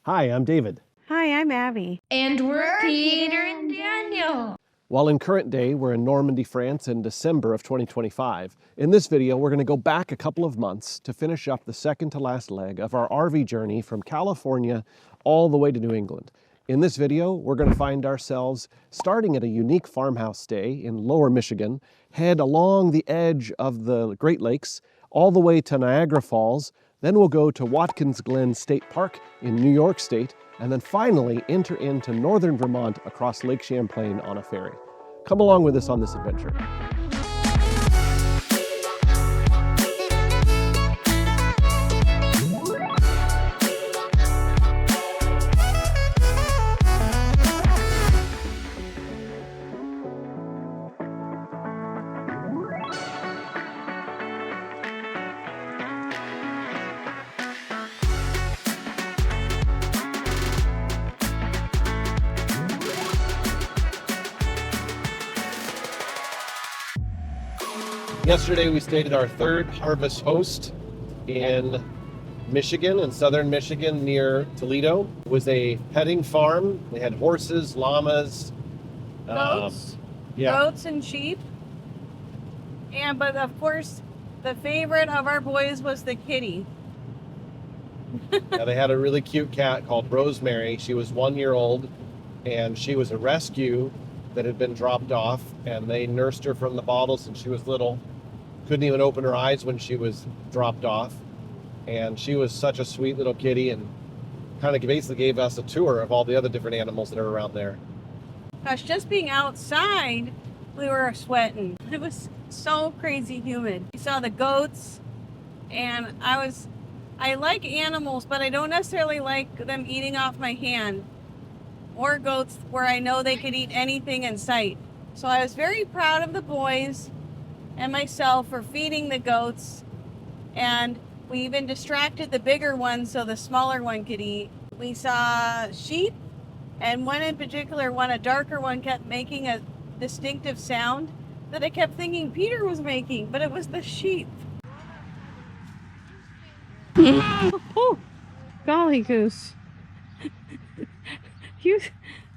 Hi, I'm David. Hi, I'm Abby. And we're Peter and Daniel. While in current day, we're in Normandy, France in December of 2025. In this video, we're going to go back a couple of months to finish up the second to last leg of our RV journey from California all the way to New England. In this video, we're going to find ourselves starting at a unique farmhouse stay in Lower Michigan, head along the edge of the Great Lakes, all the way to Niagara Falls. Then we'll go to Watkins Glen State Park in New York State, and then finally enter into northern Vermont across Lake Champlain on a ferry. Come along with us on this adventure. Yesterday we stayed at our third harvest host in Michigan, in southern Michigan near Toledo. It was a petting farm. They had horses, llamas, Goats, goats and sheep. But of course, the favorite of our boys was the kitty. Yeah, they had a really cute cat called Rosemary. She was 1 year old, and she was a rescue that had been dropped off, and they nursed her from the bottle since she was little. Couldn't even open her eyes when she was dropped off. And she was such a sweet little kitty, and kind of basically gave us a tour of all the other different animals that are around there. Gosh, just being outside, we were sweating. It was so crazy humid. We saw the goats, and I like animals, but I don't necessarily like them eating off my hand, or goats where I know they could eat anything in sight. So I was very proud of the boys and myself for feeding the goats, and we even distracted the bigger one so the smaller one could eat. We saw sheep, and one in particular, a darker one, kept making a distinctive sound that I kept thinking Peter was making, but it was the sheep. Oh, golly goose. You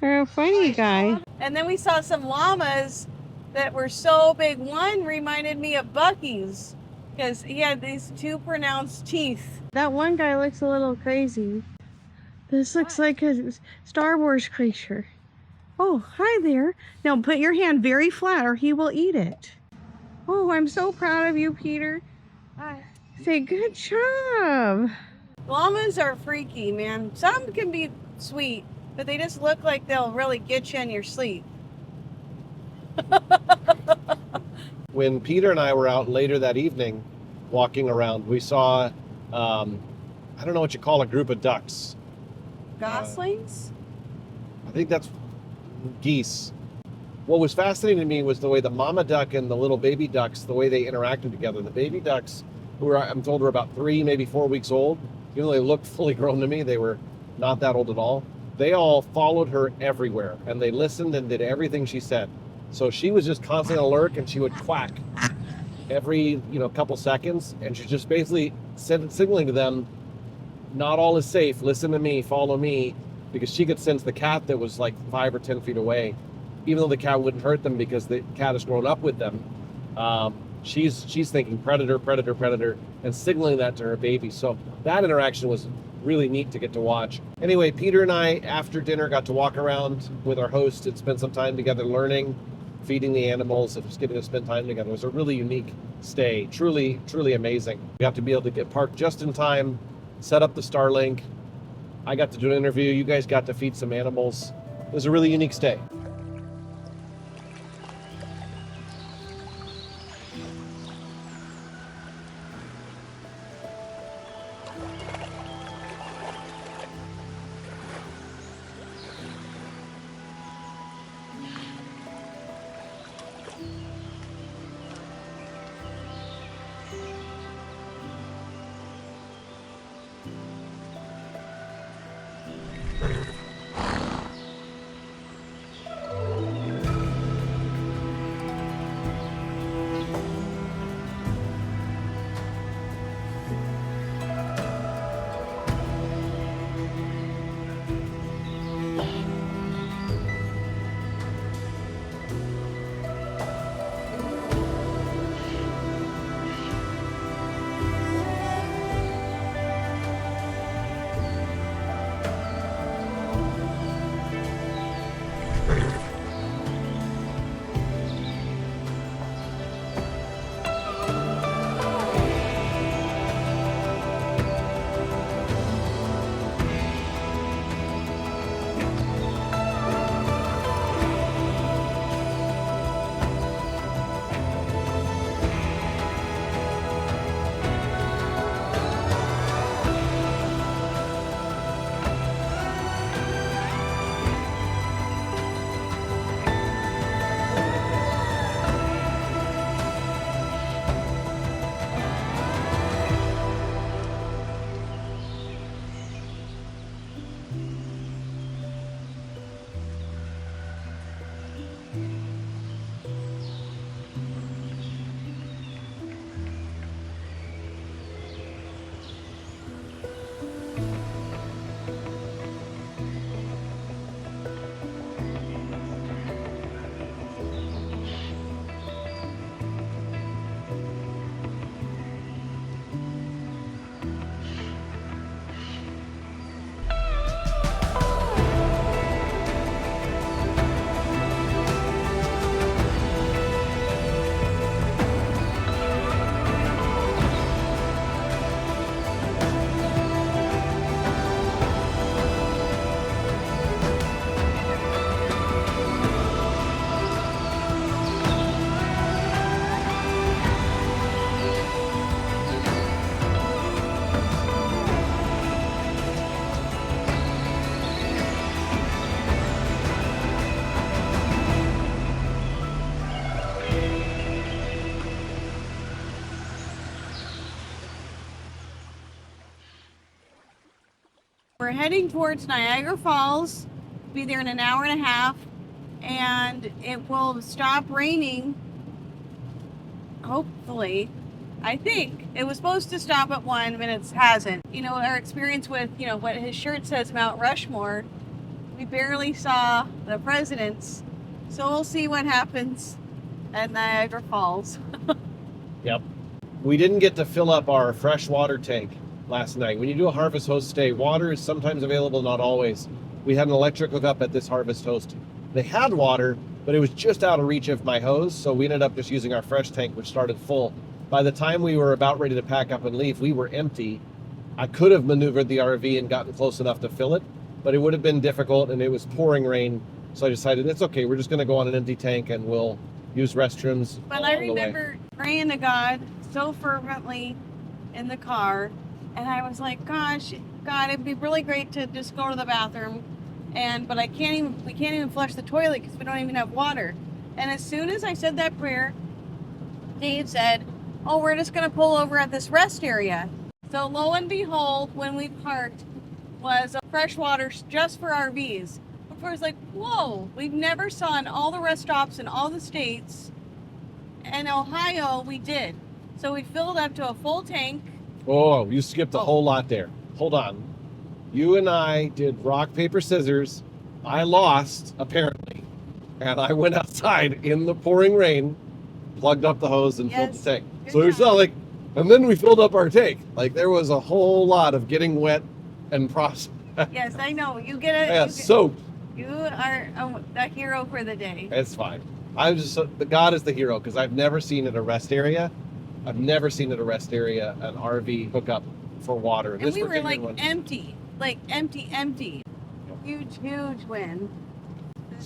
are a funny guy. And then we saw some llamas that were so big. One reminded me of Bucky's because he had these two pronounced teeth. That one guy looks a little crazy. This looks like a Star Wars creature. Oh, hi there. Now put your hand very flat or he will eat it. Oh, I'm so proud of you, Peter. Say good job. Llamas are freaky, man. Some can be sweet, but they just look like they'll really get you in your sleep. When Peter and I were out later that evening walking around, we saw, I don't know what you call a group of ducks. Goslings? I think that's geese. What was fascinating to me was the way the mama duck and the little baby ducks, the way they interacted together. The baby ducks, who were, I'm told, were about 3, maybe 4 weeks old. Even though they looked fully grown to me, they were not that old at all. They all followed her everywhere, and they listened and did everything she said. So she was just constantly on alert, and she would quack every couple seconds, and she's just basically signaling to them, not all is safe, listen to me, follow me, because she could sense the cat that was like 5 or 10 feet away. Even though the cat wouldn't hurt them because the cat has grown up with them, she's thinking predator, predator, predator, and signaling that to her baby. So that interaction was really neat to get to watch. Anyway, Peter and I, after dinner, got to walk around with our host and spend some time together learning, feeding the animals, and just getting to spend time together. It was a really unique stay. Truly, truly amazing. We got to be able to get parked just in time, set up the Starlink. I got to do an interview. You guys got to feed some animals. It was a really unique stay. we're heading towards Niagara Falls. Be there in an hour and a half, and it will stop raining. Hopefully, I think it was supposed to stop at 1, but it hasn't. You know, our experience with, you know, what his shirt says, Mount Rushmore, we barely saw the presidents. So we'll see what happens at Niagara Falls. Yep. We didn't get to fill up our fresh water tank last night. When you do a harvest host stay, water is sometimes available, not always. We had an electric hookup at this harvest host. They had water, but it was just out of reach of my hose, so we ended up just using our fresh tank, which started full. By the time we were about ready to pack up and leave, we were empty. I could have maneuvered the RV and gotten close enough to fill it, but it would have been difficult, and it was pouring rain. So I decided it's okay. We're just going to go on an empty tank, and we'll use restrooms. But I remember praying to God so fervently in the car, and I was like, "Gosh, God, it'd be really great to just go to the bathroom, but we can't even flush the toilet because we don't even have water." And as soon as I said that prayer, Dave said, "Oh, we're just going to pull over at this rest area." So lo and behold, when we parked, was a fresh water just for RVs. I was like, whoa, we've never saw in all the rest stops in all the states. In Ohio, we did. So we filled up to a full tank. Oh, you skipped a whole lot there. Hold on. You and I did rock, paper, scissors. I lost, apparently. And I went outside in the pouring rain, plugged up the hose, and filled the tank. Good So it's job. not like, and then we filled up our tank. Like, there was a whole lot of getting wet and process. Yes, I know. You get it. Yeah, soaked. You are a hero for the day. It's fine. I'm just, the God is the hero, because I've never seen at a rest area, an RV hookup for water. And we were particular like one- empty. Huge win.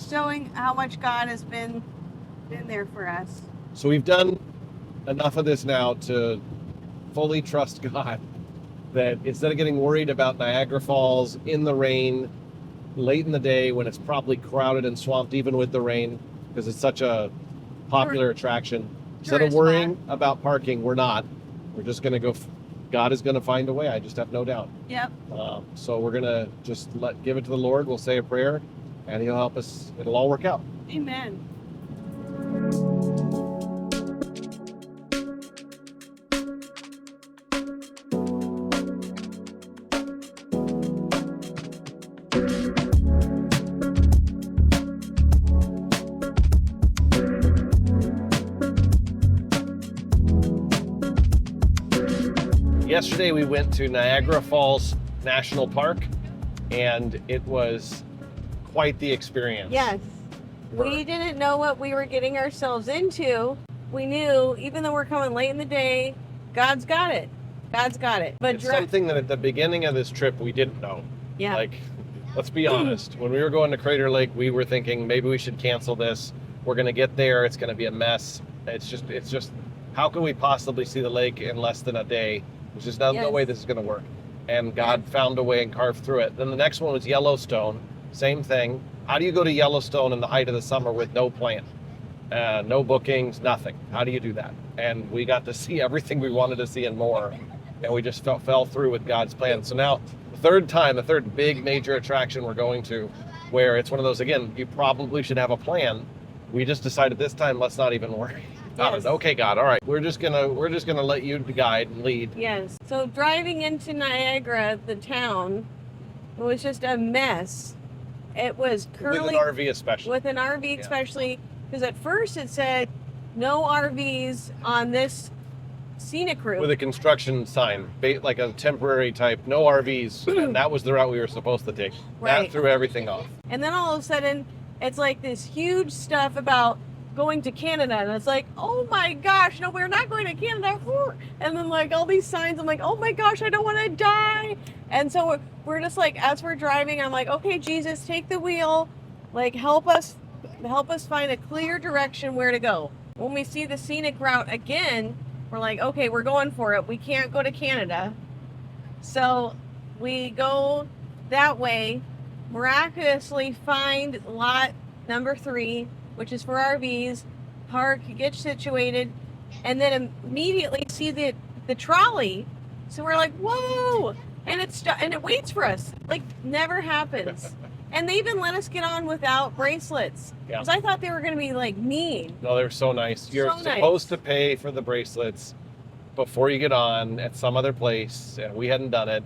Showing how much God has been there for us. So we've done enough of this now to fully trust God that instead of getting worried about Niagara Falls in the rain, late in the day when it's probably crowded and swamped even with the rain, because it's such a popular attraction, instead of Tourist worrying about parking, we're not. We're just going to go. God is going to find a way. I just have no doubt. Yep. So we're going to just give it to the Lord. We'll say a prayer, and He'll help us. It'll all work out. Amen. Yesterday we went to Niagara Falls National Park, and it was quite the experience. Yes. We didn't know what we were getting ourselves into. We knew, even though we're coming late in the day, God's got it. God's got it. But It's something that at the beginning of this trip we didn't know. yeah. Like, let's be honest. When we were going to Crater Lake, we were thinking maybe we should cancel this. We're going to get there. It's going to be a mess. It's just, how can we possibly see the lake in less than a day? There's just no Yes. way this is going to work. And God found a way and carved through it. Then the next one was Yellowstone. Same thing. How do you go to Yellowstone in the height of the summer with no plan? No bookings, nothing. How do you do that? And we got to see everything we wanted to see and more. And we just fell through with God's plan. So now, the third big major attraction we're going to, where it's one of those, again, you probably should have a plan. We just decided this time, let's not even worry about Yes. it. Okay, God, all right. We're just gonna let you guide and lead. Yes. So driving into Niagara, the town, it was just a mess. It was curly. With an RV especially. With an RV especially, because at first it said no RVs on this scenic route. With a construction sign, like a temporary type, no RVs. And that was the route we were supposed to take. Right. That threw everything off. And then all of a sudden, it's like this huge stuff about going to Canada. And it's like, oh my gosh, no, we're not going to Canada. And then like all these signs, I'm like, oh my gosh, I don't want to die. And so we're just like, as we're driving, I'm like, okay, Jesus, take the wheel. Like, help us find a clear direction where to go. When we see the scenic route again, we're like, okay, we're going for it. We can't go to Canada. So we go that way, miraculously find lot number 3, which is for RVs, park, get situated, and then immediately see the trolley. So we're like, whoa, and it waits for us. Like, never happens. And they even let us get on without bracelets. Yeah. Because I thought they were going to be, like, mean. No, they're so nice. You're So nice. supposed to pay for the bracelets before you get on at some other place, and we hadn't done it.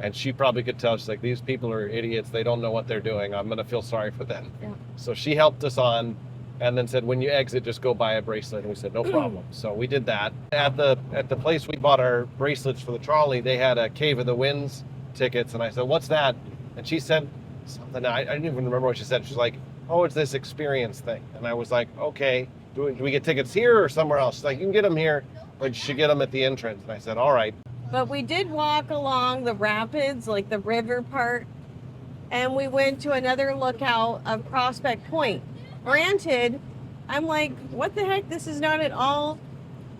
And she probably could tell. She's like, these people are idiots. They don't know what they're doing. I'm going to feel sorry for them. Yeah. So she helped us on and then said, when you exit, just go buy a bracelet. And we said, no problem. So we did that. At the place we bought our bracelets for the trolley, they had a Cave of the Winds tickets. And I said, what's that? And she said something. I didn't even remember what she said. She's like, oh, it's this experience thing. And I was like, okay, do we get tickets here or somewhere else? She's like, you can get them here, but you should get them at the entrance. And I said, all right. But we did walk along the rapids, like the river part, and we went to another lookout of Prospect Point. Granted, I'm like, what the heck? This is not at all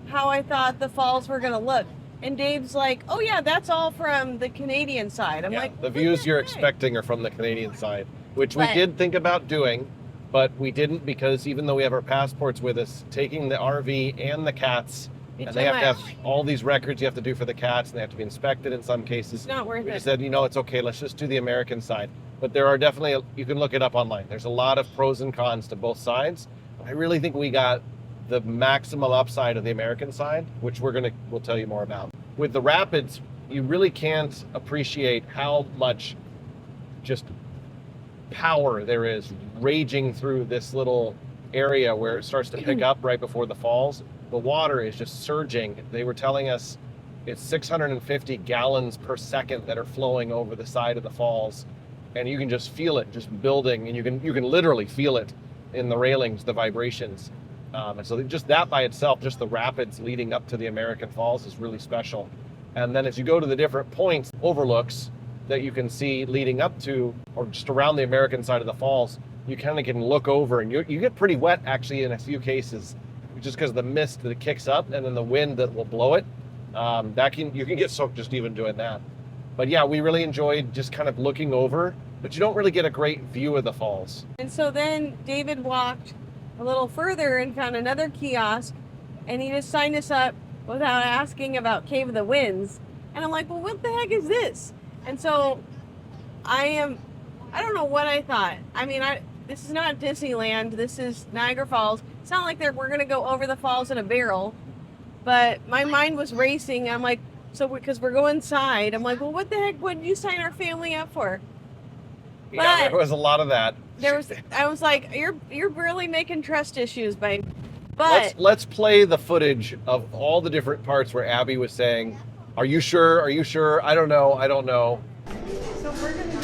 how I thought the falls were going to look. And Dave's like, oh yeah, that's all from the Canadian side. I'm like, the what views you're heck? expecting are from the Canadian side, which we But- did think about doing, but we didn't because even though we have our passports with us, taking the RV and the cats, It's and they too have to much. have all these records you have to do for the cats, and they have to be inspected in some cases. It's not worth We it. just said, it's okay, let's just do the American side. But there are definitely, you can look it up online. There's a lot of pros and cons to both sides. I really think we got the maximum upside of the American side, which we'll tell you more about. With the rapids, you really can't appreciate how much just power there is raging through this little area where it starts to pick up right before the falls. The water is just surging. They were telling us it's 650 gallons per second that are flowing over the side of the falls, and you can just feel it just building, and you can literally feel it in the railings, the vibrations. And so just that by itself, just the rapids leading up to the American Falls is really special. And then as you go to the different points, overlooks that you can see leading up to, or just around the American side of the falls, you kind of can look over, and you get pretty wet actually in a few cases, just because of the mist that kicks up and then the wind that will blow it. You can get soaked just even doing that. But yeah, we really enjoyed just kind of looking over, but you don't really get a great view of the falls. And so then David walked a little further and found another kiosk, and he just signed us up without asking about Cave of the Winds. And I'm like, well, what the heck is this? And so I don't know what I thought. I mean, this is not Disneyland. This is Niagara Falls. It's not like we're going to go over the falls in a barrel, but my mind was racing. I'm like, because we're going inside, I'm like, well, what the heck would you sign our family up for? Yeah, But- there was a lot of that. I was like, you're really making trust issues, babe. But Let's play the footage of all the different parts where Abby was saying, "Are you sure? Are you sure? I don't know. I don't know." so we're gonna do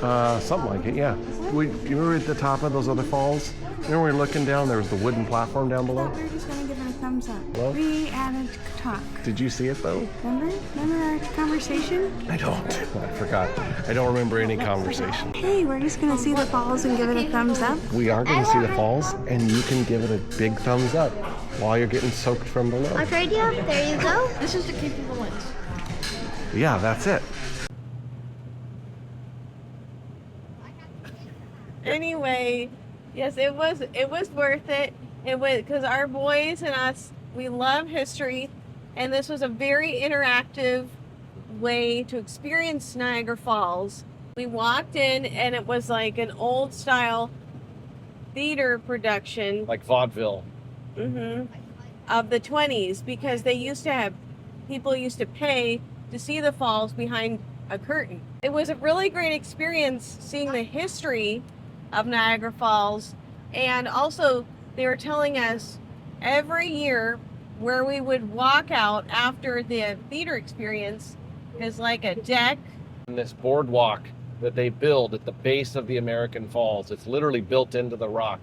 that. Something like it, yeah. Do you remember at the top of those other falls? Remember we were looking down? There was the wooden platform down below. We were just gonna give it a thumbs up. Hello? We added talk. Did you see it though? Remember our conversation? I don't. I forgot. I don't remember any conversation. Hey, we're just gonna see the falls and give it a thumbs up. We are going to see the falls, and you can give it a big thumbs up while you're getting soaked from below. I'll trade you. There you go. This is the Cave of the Winds. Yeah, that's it. Anyway, yes, it was worth it. It was because our boys and us, we love history, and this was a very interactive way to experience Niagara Falls. We walked in, and it was like an old style theater production Like vaudeville. of the 20s, because people used to pay to see the falls behind a curtain. It was a really great experience seeing the history of Niagara Falls, and also they were telling us every year where we would walk out after the theater experience is like a deck. And this boardwalk that they build at the base of the American Falls, it's literally built into the rock.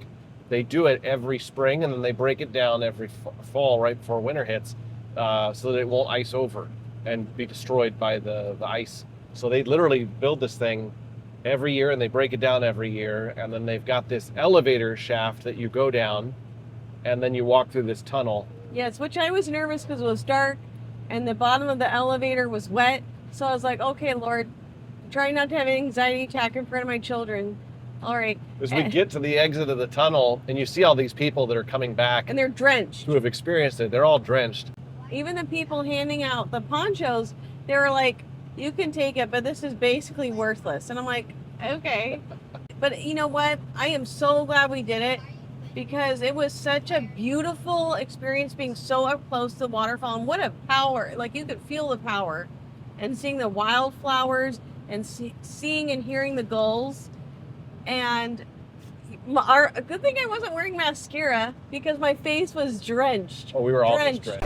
They do it every spring, and then they break it down every fall right before winter hits, so that it won't ice over and be destroyed by the ice. So they literally build this thing every year, and they break it down every year, and then they've got this elevator shaft that you go down, and then you walk through this tunnel. Yes, which I was nervous because it was dark and the bottom of the elevator was wet. So I was like, okay, Lord, try not to have an anxiety attack in front of my children. All right. As we get to the exit of the tunnel, and you see all these people that are coming back And they're drenched. who have experienced it, they're all drenched. Even the people handing out the ponchos They were like, you can take it, but this is basically worthless. And I'm like, okay. But you know what? I am so glad we did it because it was such a beautiful experience being so up close to the waterfall. And what a power. Like, you could feel the power. And seeing the wildflowers and seeing and hearing the gulls. And a good thing I wasn't wearing mascara because my face was drenched. Oh, we were all just drenched.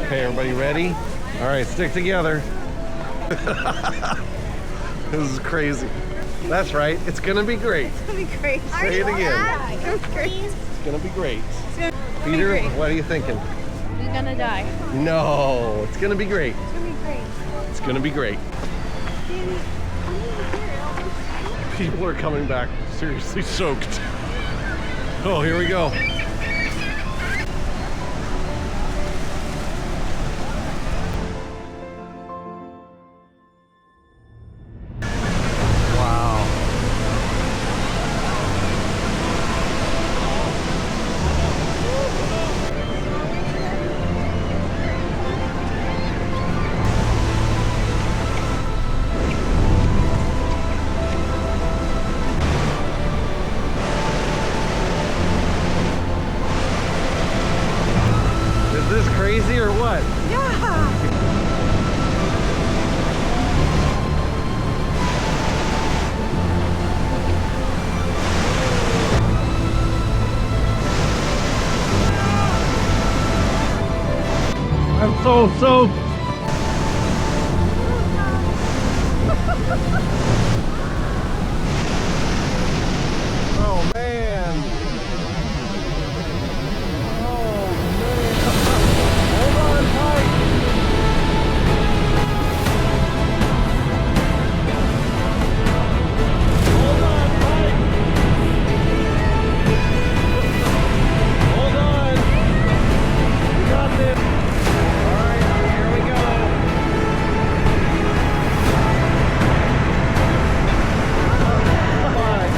Okay, everybody ready? All right, stick together. This is crazy. That's right. It's gonna be great. It's gonna be great. Say it again. It's great. It's gonna be great. be Peter, great. what are you thinking? We're gonna die. No, it's gonna be great. It's gonna be great. It's gonna be great. Danny, I'm over here. People are coming back seriously soaked. Oh, here we go. Wow. Is this crazy or what? Yeah. I'm so soaked. Oh man. Oh man. Hold on tight. Hold on tight. Hold on. We got this. All right, here we go. Five,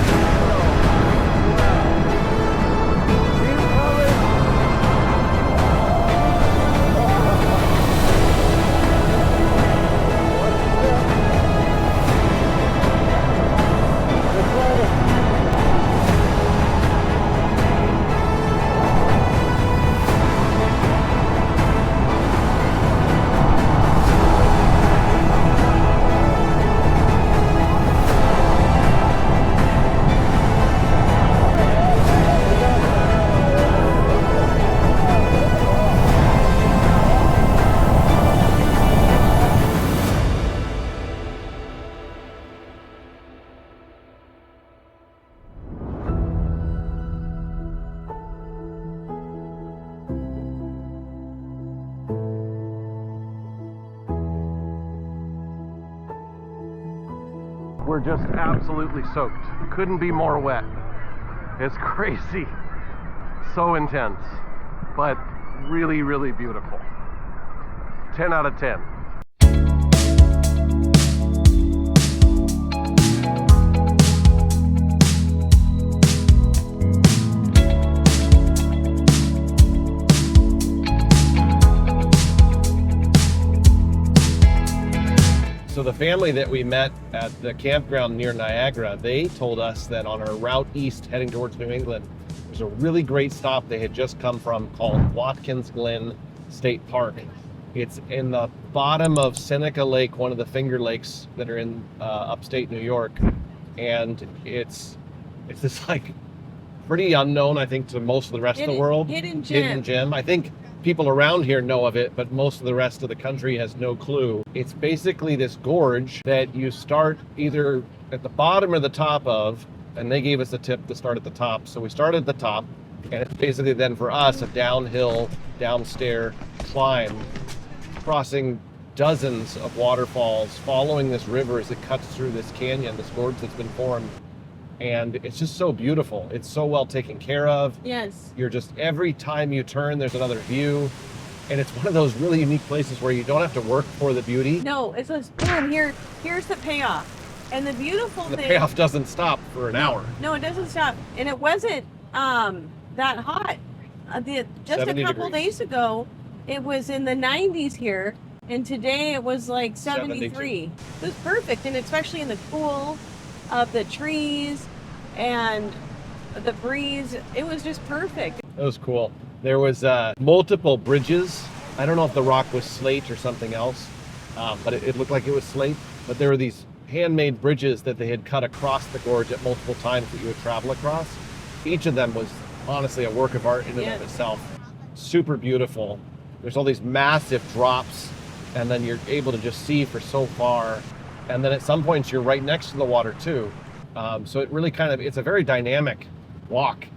We're just absolutely soaked. Couldn't be more wet. It's crazy. So intense, but really, really beautiful. 10 out of 10. So the family that we met at the campground near Niagara, they told us that on our route east heading towards New England, there's a really great stop they had just come from called Watkins Glen State Park. It's in the bottom of Seneca Lake, one of the Finger Lakes that are in upstate New York. And it's this like pretty unknown, I think, to most of the rest of the world. Hidden gem. I think people around here know of it, but most of the rest of the country has no clue. It's basically this gorge that you start either at the bottom or the top of, and they gave us a tip to start at the top. So we started at the top, and it's basically then for us a downhill, downstair climb, crossing dozens of waterfalls, following this river as it cuts through this canyon, this gorge that's been formed. And it's just so beautiful. It's so well taken care of. Yes. You're just, every time you turn, there's another view. And it's one of those really unique places where you don't have to work for the beauty. No, it's just boom, here's the payoff. And the beautiful The thing. payoff doesn't stop for an hour. No, it doesn't stop. And it wasn't that hot. Just a 70 couple degrees. days ago, it was in the 90s here. and today it was like 73. 72. It was perfect, and especially in the cool of the trees and the breeze, it was just perfect. It was cool. There was multiple bridges. I don't know if the rock was slate or something else, but it looked like it was slate. But there were these handmade bridges that they had cut across the gorge at multiple times that you would travel across. Each of them was honestly a work of art in and of itself. Super beautiful. There's all these massive drops, and then you're able to just see for so far. And then at some points you're right next to the water too. So it really it's a very dynamic walk.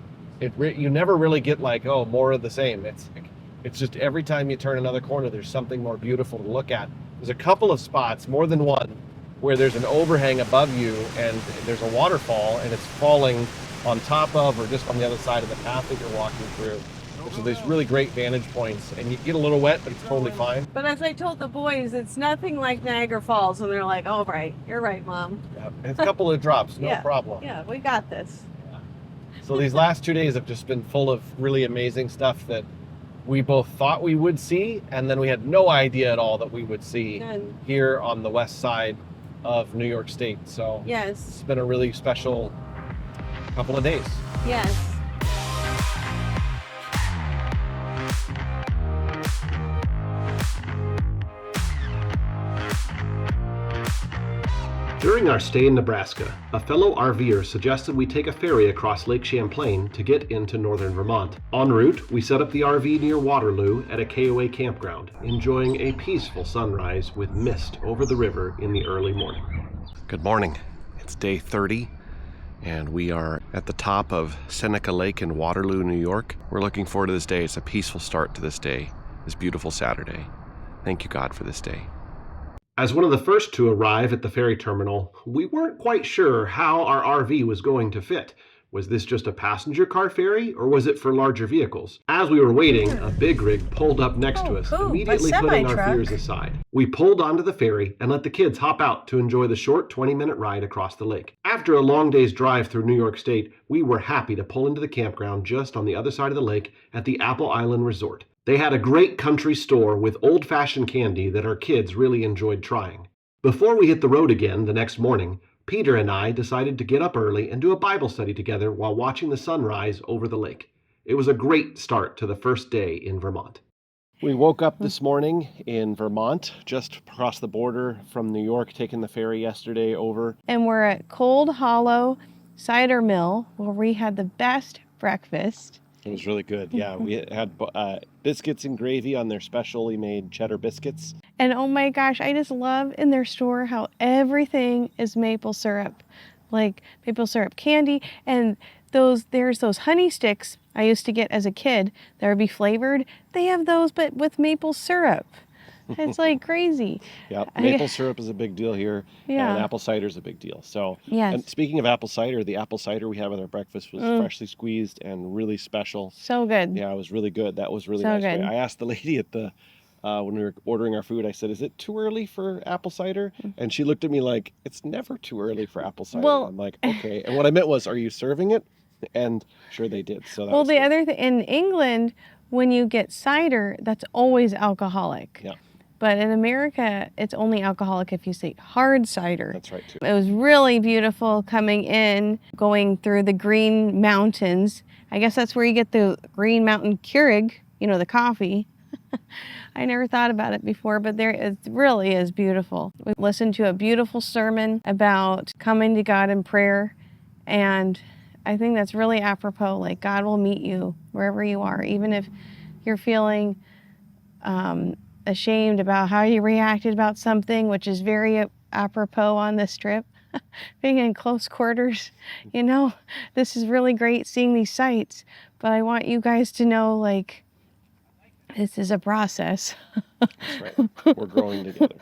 You never really get like, oh, more of the same. It's just every time you turn another corner, there's something more beautiful to look at. There's a couple of spots, more than one, where there's an overhang above you and there's a waterfall and it's falling on top of or just on the other side of the path that you're walking through. So there's really great vantage points, and you get a little wet, but it's totally fine. But as I told the boys, it's nothing like Niagara Falls, and they're like, oh, right, you're right, Mom. Yeah, it's a couple of drops, no problem. Yeah, we got this. So these last 2 days have just been full of really amazing stuff that we both thought we would see, and then we had no idea at all that we would see None. here on the west side of New York State. So Yes, it's been a really special couple of days. yes. During our stay in Nebraska, a fellow RVer suggested we take a ferry across Lake Champlain to get into northern Vermont. En route, we set up the RV near Waterloo at a KOA campground, enjoying a peaceful sunrise with mist over the river in the early morning. Good morning. It's day 30, and we are at the top of Seneca Lake in Waterloo, New York. We're looking forward to this day. It's a peaceful start to this day, this beautiful Saturday. Thank you, God, for this day. As one of the first to arrive at the ferry terminal, we weren't quite sure how our RV was going to fit. Was this just a passenger car ferry, or was it for larger vehicles? As we were waiting, a big rig pulled up next to us, cool. immediately A putting our semi-truck. fears aside. We pulled onto the ferry and let the kids hop out to enjoy the short 20-minute ride across the lake. After a long day's drive through New York State, we were happy to pull into the campground just on the other side of the lake at the Apple Island Resort. They had a great country store with old-fashioned candy that our kids really enjoyed trying. Before we hit the road again the next morning, Peter and I decided to get up early and do a Bible study together while watching the sunrise over the lake. It was a great start to the first day in Vermont. We woke up this morning in Vermont, just across the border from New York, taking the ferry yesterday over. And we're at Cold Hollow Cider Mill, where we had the best breakfast. It was really good. Yeah, we had biscuits and gravy on their specially made cheddar biscuits. And oh my gosh, I just love in their store how everything is maple syrup, like maple syrup candy. And there's those honey sticks I used to get as a kid that would be flavored. They have those, but with maple syrup. It's like crazy. Yeah, maple syrup is a big deal here, and apple cider is a big deal. So, Yes. And speaking of apple cider, the apple cider we had with our breakfast was freshly squeezed and really special. So good. Yeah, it was really good. That was really So nice. good. I asked the lady at the when we were ordering our food, I said, "Is it too early for apple cider?" And she looked at me like, "It's never too early for apple cider." Well- I'm like, "Okay." And what I meant was, "Are you serving it?" And sure they did. So that Well, was the good. other thing, in England, when you get cider, that's always alcoholic. Yeah, But in America, it's only alcoholic if you say hard cider. that's right too. It was really beautiful coming in, going through the Green Mountains. I guess that's where you get the Green Mountain Keurig, the coffee. I never thought about it before, but it really is beautiful. We listened to a beautiful sermon about coming to God in prayer, and I think that's really apropos. Like, God will meet you wherever you are, even if you're feeling ashamed about how you reacted about something, which is very apropos on this trip. Being in close quarters, this is really great seeing these sights, but I want you guys to know, like, this is a process. That's right. We're growing together.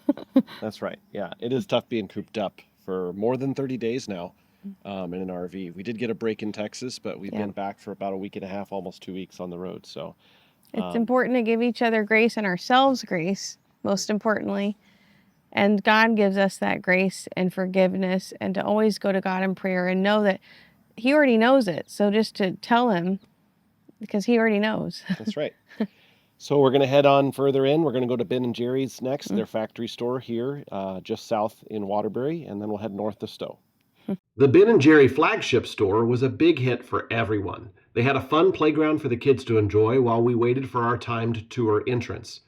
That's right. Yeah, it is tough being cooped up for more than 30 days now in an RV. We did get a break in Texas, but we've been back for about a week and a half, almost 2 weeks on the road. So It's important to give each other grace and ourselves grace, most importantly. And God gives us that grace and forgiveness, and to always go to God in prayer and know that He already knows it. So just to tell Him, because He already knows. that's right. So we're going to head on further in. We're going to go to Ben and Jerry's next, their factory store here, just south in Waterbury, and then we'll head north to Stowe. The Ben and Jerry flagship store was a big hit for everyone. They had a fun playground for the kids to enjoy while we waited for our timed tour entrance.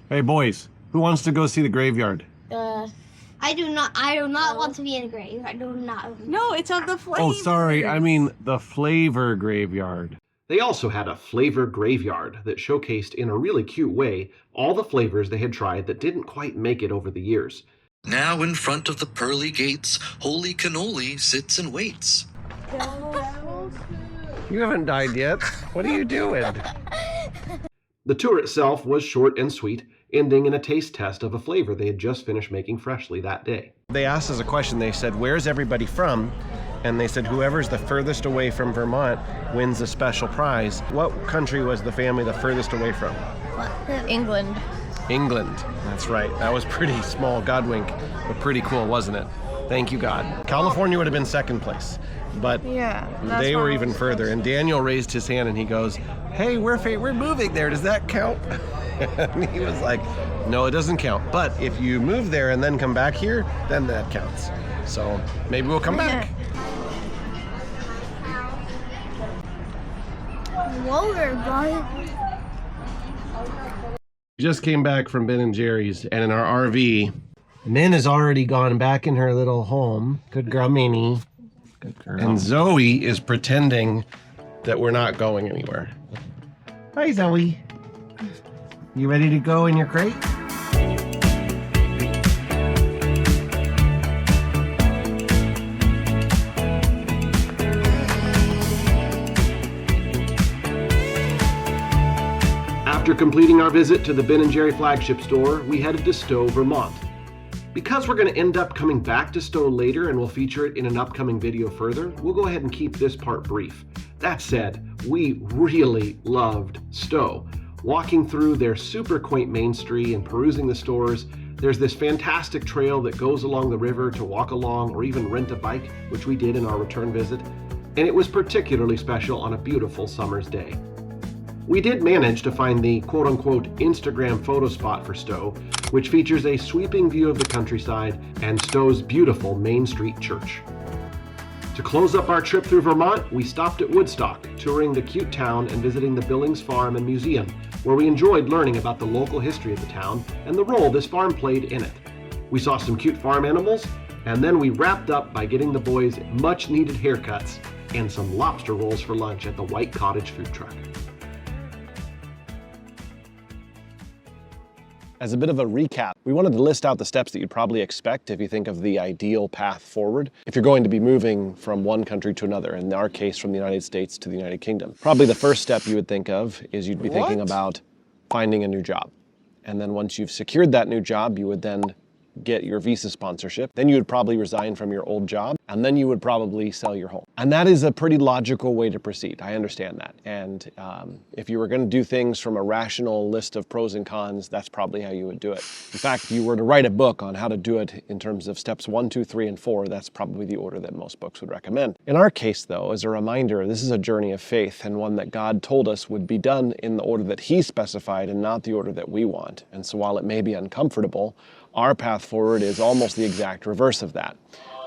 Hey boys, who wants to go see the graveyard? I do not want to be in a grave. I do not. No, it's of the flavor. Oh, sorry, I mean the flavor graveyard. They also had a flavor graveyard that showcased in a really cute way all the flavors they had tried that didn't quite make it over the years. Now in front of the pearly gates, holy cannoli sits and waits. You haven't died yet. What are you doing? The tour itself was short and sweet, ending in a taste test of a flavor they had just finished making freshly that day. They asked us a question. They said, where's everybody from? And they said, whoever's the furthest away from Vermont wins a special prize. What country was the family the furthest away from? England. England. That's right. That was pretty small, Godwink, but pretty cool, wasn't it? Thank you, God. California would have been second place, but they were even further. And Daniel raised his hand and he goes, hey, we're moving there. Does that count? And he was like, no, it doesn't count. But if you move there and then come back here, then that counts. So maybe we'll come back. Whoa, guys. We just came back from Ben and Jerry's, and in our RV, Min has already gone back in her little home. Good girl, Minnie. Good girl. And Zoe is pretending that we're not going anywhere. Hi, Zoe. You ready to go in your crate? After completing our visit to the Ben and Jerry flagship store, we headed to Stowe, Vermont. Because we're going to end up coming back to Stowe later and we'll feature it in an upcoming video further, we'll go ahead and keep this part brief. That said, we really loved Stowe. Walking through their super quaint main street and perusing the stores, there's this fantastic trail that goes along the river to walk along or even rent a bike, which we did in our return visit, and it was particularly special on a beautiful summer's day. We did manage to find the quote-unquote Instagram photo spot for Stowe, which features a sweeping view of the countryside and Stowe's beautiful Main Street church. To close up our trip through Vermont, we stopped at Woodstock, touring the cute town and visiting the Billings Farm and Museum, where we enjoyed learning about the local history of the town and the role this farm played in it. We saw some cute farm animals, and then we wrapped up by getting the boys much-needed haircuts and some lobster rolls for lunch at the White Cottage food truck. As a bit of a recap, we wanted to list out the steps that you'd probably expect if you think of the ideal path forward if you're going to be moving from one country to another, in our case from the United States to the United Kingdom. Probably the first step you would think of is you'd be thinking about finding a new job. And then once you've secured that new job, you would then get your visa sponsorship. Then you would probably resign from your old job, and then you would probably sell your home. And that is a pretty logical way to proceed. I understand that. And if you were going to do things from a rational list of pros and cons, that's probably how you would do it. In fact, if you were to write a book on how to do it in terms of steps 1, 2, 3, and 4, that's probably the order that most books would recommend. In our case, though, as a reminder, this is a journey of faith, and one that God told us would be done in the order that He specified and not the order that we want. And so while it may be uncomfortable, our path forward is almost the exact reverse of that.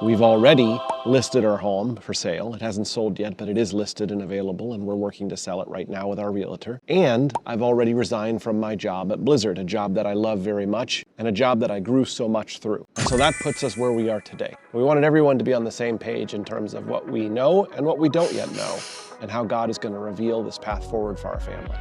We've already listed our home for sale. It hasn't sold yet, but it is listed and available, and we're working to sell it right now with our realtor. And I've already resigned from my job at Blizzard, a job that I love very much and a job that I grew so much through. So that puts us where we are today. We wanted everyone to be on the same page in terms of what we know and what we don't yet know, and how God is going to reveal this path forward for our family.